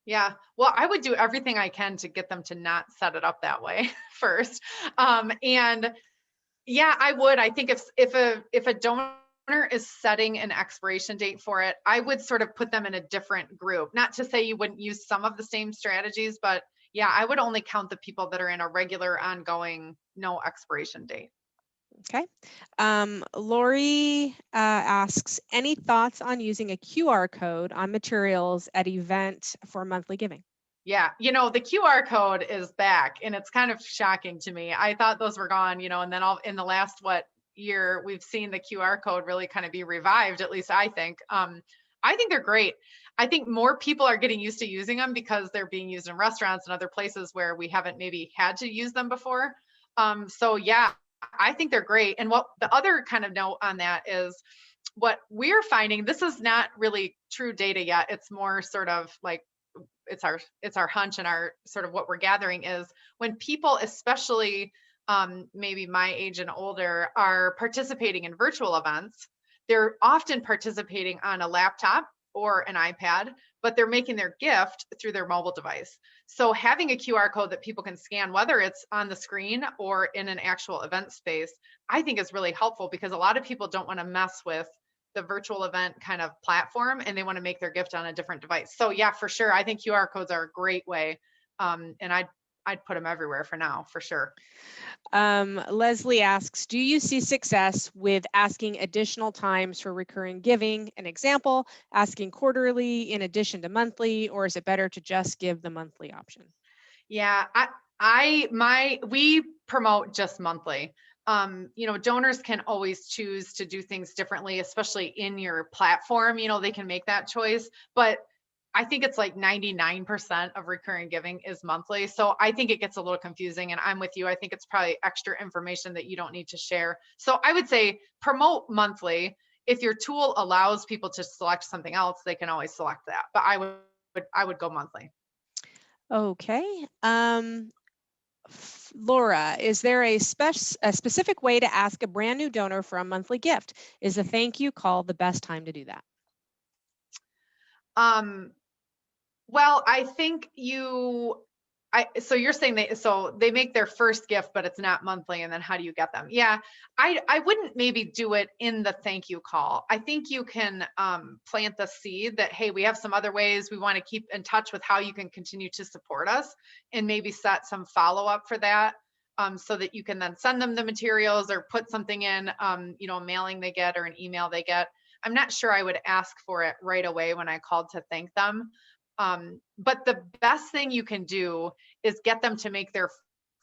Yeah, well, I would do everything I can to get them to not set it up that way first. And yeah, I would. I think if a donor is setting an expiration date for it, I would sort of put them in a different group. Not to say you wouldn't use some of the same strategies, but yeah, I would only count the people that are in a regular, ongoing, no expiration date. Okay. Lori asks, any thoughts on using a QR code on materials at event for monthly giving? Yeah, the QR code is back, and it's kind of shocking to me. I thought those were gone, and then in the last year, we've seen the QR code really kind of be revived, at least I think. I think they're great. I think more people are getting used to using them because they're being used in restaurants and other places where we haven't maybe had to use them before. So yeah, I think they're great. And what the other kind of note on that is, what we're finding, this is not really true data yet. It's more sort of like, it's our hunch and our sort of what we're gathering is, when people, especially maybe my age and older, are participating in virtual events. They're often participating on a laptop or an iPad, but they're making their gift through their mobile device. So having a QR code that people can scan, whether it's on the screen or in an actual event space, I think is really helpful, because a lot of people don't want to mess with the virtual event kind of platform, and they want to make their gift on a different device. So yeah, for sure, I think QR codes are a great way, and I'd put them everywhere for now, for sure. Leslie asks, do you see success with asking additional times for recurring giving? An example, asking quarterly in addition to monthly, or is it better to just give the monthly option? Yeah, we promote just monthly. Donors can always choose to do things differently, especially in your platform. They can make that choice, but I think it's like 99% of recurring giving is monthly. So I think it gets a little confusing, and I'm with you. I think it's probably extra information that you don't need to share. So I would say promote monthly. If your tool allows people to select something else, they can always select that. But I would go monthly. Okay. Laura, is there a specific way to ask a brand new donor for a monthly gift? Is a thank you call the best time to do that? Well, I think so you're saying they make their first gift, but it's not monthly, and then how do you get them? Yeah, I wouldn't maybe do it in the thank you call. I think you can plant the seed that, hey, we have some other ways. We want to keep in touch with how you can continue to support us, and maybe set some follow up for that, so that you can then send them the materials or put something in, a mailing they get or an email they get. I'm not sure I would ask for it right away when I called to thank them. But the best thing you can do is get them to make their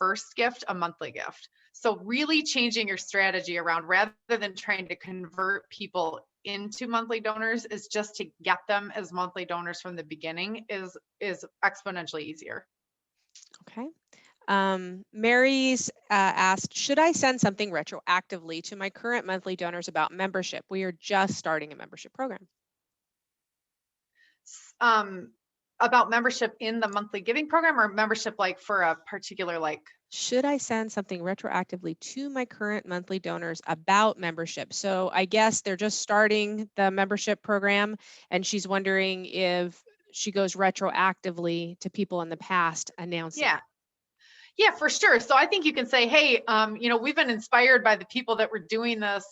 first gift a monthly gift. So really changing your strategy around, rather than trying to convert people into monthly donors, is just to get them as monthly donors from the beginning is exponentially easier. Okay. Mary's asked, should I send something retroactively to my current monthly donors about membership? We are just starting a membership program. About membership in the monthly giving program, or membership like for a particular Should I send something retroactively to my current monthly donors about membership? So I guess they're just starting the membership program, and she's wondering if she goes retroactively to people in the past announcing. Yeah. Yeah, for sure. So I think you can say, hey, we've been inspired by the people that were doing this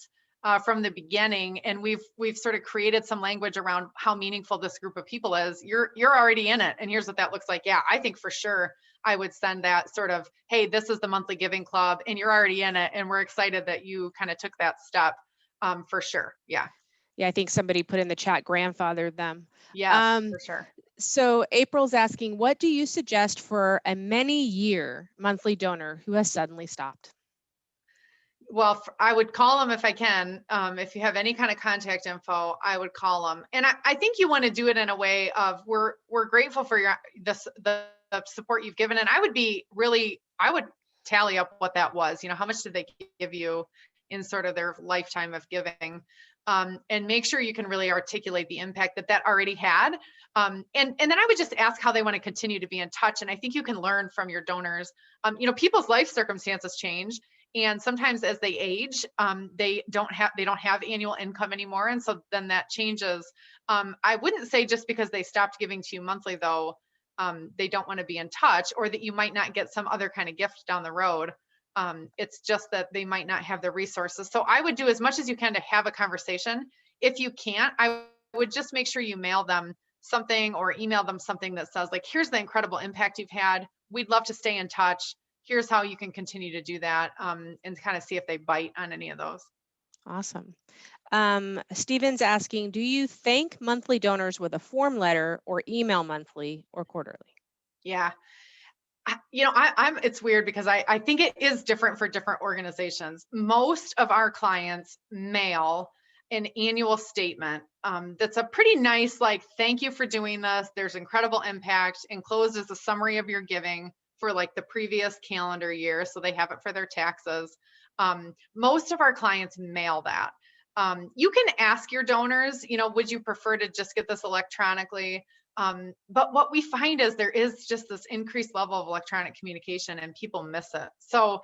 from the beginning, and we've sort of created some language around how meaningful this group of people is. You're already in it, and here's what that looks like. Yeah, I think for sure I would send that sort of, hey, this is the monthly giving club, and you're already in it, and we're excited that you kind of took that step. For sure. Yeah. Yeah, I think somebody put in the chat, grandfathered them. Yes, for sure. So April's asking, what do you suggest for a many-year monthly donor who has suddenly stopped? Well, I would call them if I can. If you have any kind of contact info, I would call them. And I think you want to do it in a way of, we're grateful for the support you've given. And I would tally up what that was. How much did they give you in sort of their lifetime of giving? And make sure you can really articulate the impact that already had. And then I would just ask how they want to continue to be in touch. And I think you can learn from your donors. People's life circumstances change. And sometimes as they age, they don't have annual income anymore. And so then that changes. I wouldn't say just because they stopped giving to you monthly, though, they don't want to be in touch, or that you might not get some other kind of gift down the road. It's just that they might not have the resources. So I would do as much as you can to have a conversation. If you can't, I would just make sure you mail them something or email them something that says, like, here's the incredible impact you've had. We'd love to stay in touch. Here's how you can continue to do that, and kind of see if they bite on any of those. Awesome. Steven's asking, do you thank monthly donors with a form letter or email monthly or quarterly? Yeah. It's weird because I think it is different for different organizations. Most of our clients mail an annual statement that's a pretty nice, like, thank you for doing this. There's incredible impact. Enclosed is a summary of your giving for like the previous calendar year. So they have it for their taxes. Most of our clients mail that. You can ask your donors, would you prefer to just get this electronically? But what we find is there is just this increased level of electronic communication and people miss it. So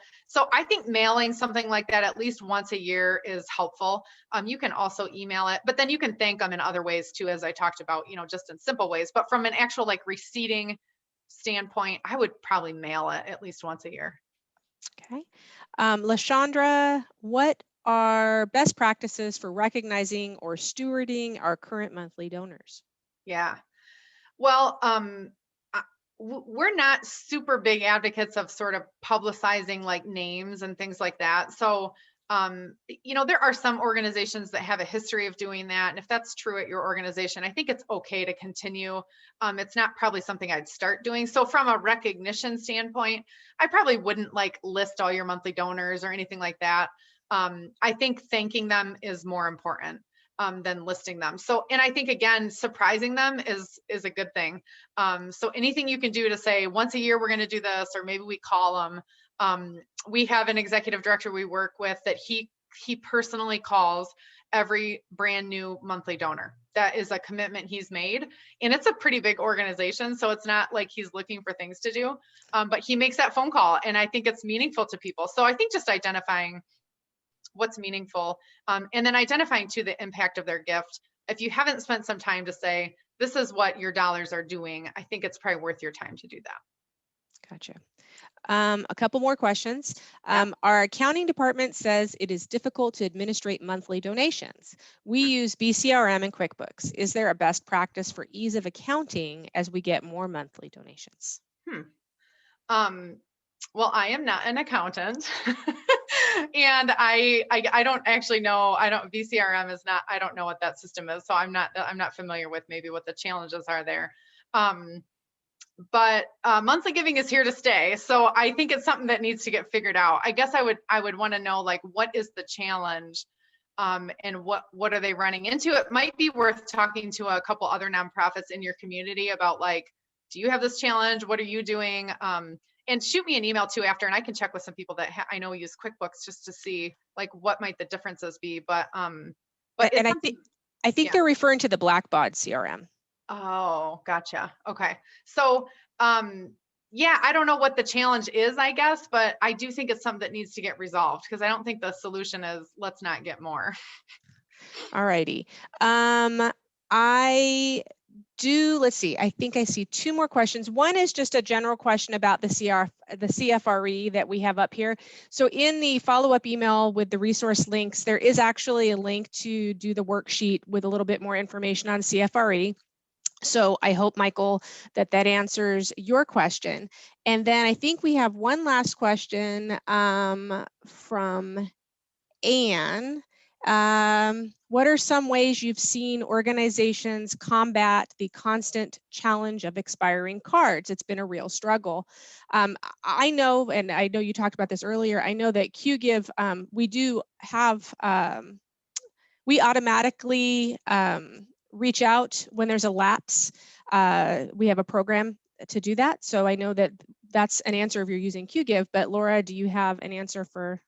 I think mailing something like that at least once a year is helpful. You can also email it, but then you can thank them in other ways too, as I talked about, just in simple ways. But from an actual like receipting standpoint, I would probably mail it at least once a year. Okay. LaShondra, what are best practices for recognizing or stewarding our current monthly donors? Yeah. Well, we're not super big advocates of sort of publicizing like names and things like that. So, there are some organizations that have a history of doing that. And if that's true at your organization, I think it's okay to continue. It's not probably something I'd start doing. So from a recognition standpoint, I probably wouldn't like list all your monthly donors or anything like that. I think thanking them is more important than listing them. So, and I think again, surprising them is a good thing. So anything you can do to say once a year we're going to do this, or maybe we call them. We have an executive director we work with that he personally calls every brand new monthly donor. That is a commitment he's made, and it's a pretty big organization, so it's not like he's looking for things to do, but he makes that phone call, and I think it's meaningful to people. So I think just identifying what's meaningful, and then identifying too the impact of their gift. If you haven't spent some time to say, this is what your dollars are doing, I think it's probably worth your time to do that. Gotcha. A couple more questions. Our accounting department says it is difficult to administrate monthly donations. We use BCRM and QuickBooks. Is there a best practice for ease of accounting as we get more monthly donations? Well, I am not an accountant. And I don't actually know. VCRM is not, I don't know what that system is. So I'm not familiar with maybe what the challenges are there. But monthly giving is here to stay. So I think it's something that needs to get figured out. I guess I would want to know, like, what is the challenge, and what are they running into? It might be worth talking to a couple other nonprofits in your community about, like, do you have this challenge? What are you doing? And shoot me an email too after, and I can check with some people that I know use QuickBooks just to see like what might the differences be. But and I think yeah. they're referring to the Blackbaud CRM. Oh, gotcha. Okay. So, yeah, I don't know what the challenge is, I guess, but I do think it's something that needs to get resolved, because I don't think the solution is let's not get more. All righty. Let's see, I think I see two more questions. One is just a general question about the CFRE that we have up here. So in the follow-up email with the resource links, there is actually a link to do the worksheet with a little bit more information on CFRE. So I hope, Michael, that answers your question. And then I think we have one last question from Anne. What are some ways you've seen organizations combat the constant challenge of expiring cards? It's been a real struggle. I know, and I know you talked about this earlier, I know that QGive, we do have, we automatically reach out when there's a lapse. We have a program to do that. So I know that that's an answer if you're using QGive, but Laura, do you have an answer for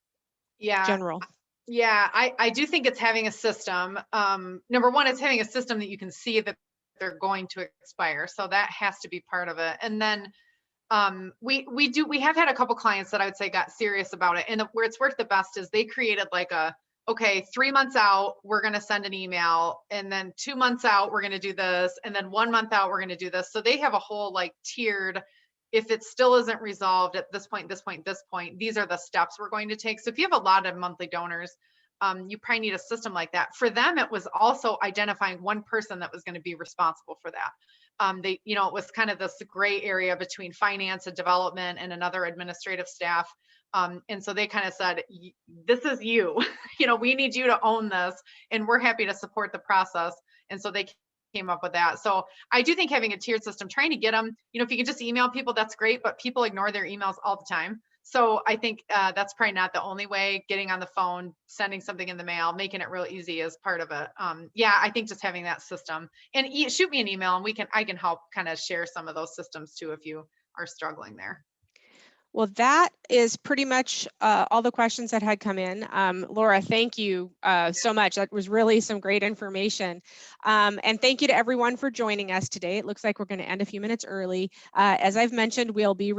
general? Yeah, I do think it's having a system. Number one, it's having a system that you can see that they're going to expire. So that has to be part of it. And then we have had a couple clients that I would say got serious about it. And where it's worked the best is they created like okay, 3 months out, we're going to send an email. And then 2 months out, we're going to do this. And then 1 month out, we're going to do this. So they have a whole like tiered, if it still isn't resolved at this point, these are the steps we're going to take. So if you have a lot of monthly donors, you probably need a system like that. For them, it was also identifying one person that was going to be responsible for that. It was kind of this gray area between finance and development and another administrative staff. And so they kind of said, this is you, we need you to own this, and we're happy to support the process. And so they came up with that. So I do think having a tiered system, trying to get them, if you can just email people, that's great, but people ignore their emails all the time. So I think that's probably not the only way. Getting on the phone, sending something in the mail, making it real easy is part of it. Yeah, I think just having that system, and shoot me an email, and I can help kind of share some of those systems too if you are struggling there. Well, that is pretty much all the questions that had come in. Laura, thank you so much. That was really some great information. And thank you to everyone for joining us today. It looks like we're going to end a few minutes early. As I've mentioned, we'll be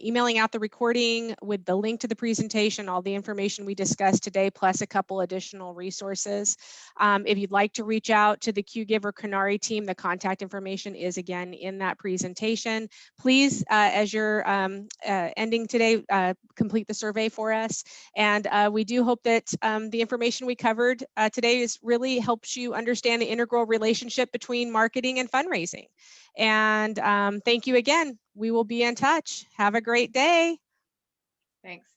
emailing out the recording with the link to the presentation, all the information we discussed today, plus a couple additional resources. If you'd like to reach out to the QGive or Kennari team, the contact information is again in that presentation. Please, as you're ending today, complete the survey for us. And we do hope that the information we covered today really helps you understand the integral relationship between marketing and fundraising. And thank you again. We will be in touch. Have a great day. Thanks.